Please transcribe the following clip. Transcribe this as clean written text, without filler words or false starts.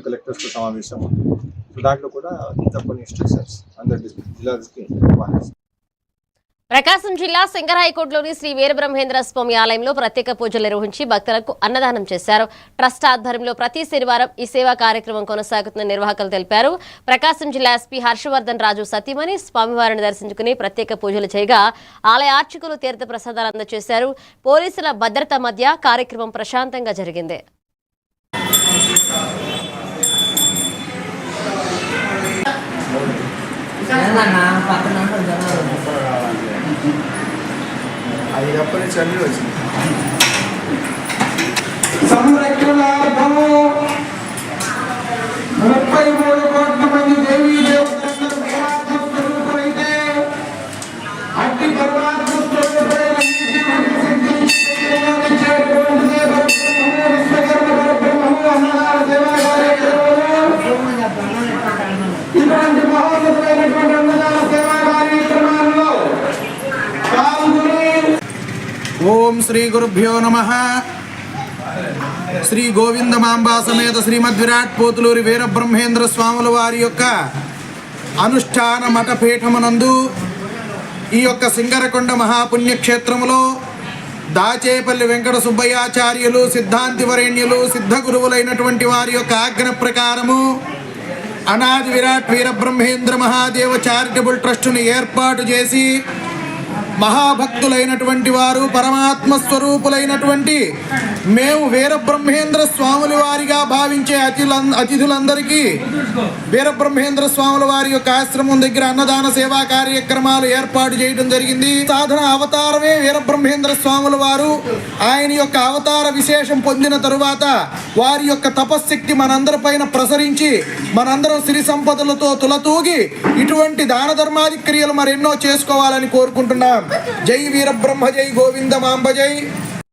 కలెక్టర్స్తో సమావేశం ఉంది. సో దాంట్లో కూడా కొన్ని ఇన్స్ట్రక్షన్స్ అందరి జిల్లాలకి ఇవ్వాలి. ప్రకాశం జిల్లా సింగరాయకోటలోని శ్రీ వీరబ్రహ్మేంద్ర స్వామి ఆలయంలో ప్రత్యేక పూజలు నిర్వహించి భక్తులకు అన్నదానం చేశారు. ట్రస్ట్ ఆధ్వర్యంలో ప్రతి శనివారం ఈ సేవా కార్యక్రమం కొనసాగుతున్న నిర్వాహకులు తెలిపారు. ప్రకాశం జిల్లా ఎస్పీ హర్షవర్ధన్ రాజు సతీమణి స్వామివారిని దర్శించుకుని ప్రత్యేక పూజలు చేయగా ఆలయ అర్చకులు తీర్థ ప్రసాదాలు అందజేశారు. పోలీసుల భద్రత మధ్య కార్యక్రమం ప్రశాంతంగా జరిగింది. అది ఎప్పటి నుంచి అన్నీ వచ్చింది. సంరక్షణార్థము 33 కోట్ల మంది దేవీ దేవతలందరూ పరమాత్మ స్వరూపులైతే అట్టి పరమాత్మ స్వరూపులైన ఇటువంటి మహోన్నతమైనటువంటి అన్నదాన సేవా కార్యక్రమాల్లో పాల్గొని ఓం శ్రీ గురుభ్యో నమః. శ్రీ గోవిందమాంబా సమేత శ్రీమద్ విరాట్ పోతులూరి వీరబ్రహ్మేంద్ర స్వాముల వారి యొక్క అనుష్ఠాన మఠపీఠమునందు ఈ యొక్క సింగరకొండ మహాపుణ్యక్షేత్రములో దాచేపల్లి వెంకట సుబ్బయ్యాచార్యులు సిద్ధాంతి వరేణ్యులు సిద్ధ గురువులైనటువంటి వారి యొక్క ఆజ్ఞ ప్రకారము అనాది విరాట్ వీరబ్రహ్మేంద్ర మహాదేవ చారిటబుల్ ట్రస్టుని ఏర్పాటు చేసి మహాభక్తులైనటువంటి వారు పరమాత్మ స్వరూపులైనటువంటి మేము వీరబ్రహ్మేంద్ర స్వాముల వారిగా భావించే అతిథులందరికీ వీరబ్రహ్మేంద్ర స్వాముల వారి యొక్క ఆశ్రమం దగ్గర అన్నదాన సేవా కార్యక్రమాలు ఏర్పాటు చేయడం జరిగింది. సాధన అవతారమే వీరబ్రహ్మేంద్ర స్వాముల వారు. ఆయన యొక్క అవతార విశేషం పొందిన తరువాత వారి యొక్క తపశ్శక్తి మనందరిపైన ప్రసరించి మనందరం సిరి సంపదలతో తులతూగి ఇటువంటి దాన ధర్మాది క్రియలు మరెన్నో చేసుకోవాలని కోరుకుంటున్నాం. జై వీరబ్రహ్మ జై గోవిందమాంబ జై.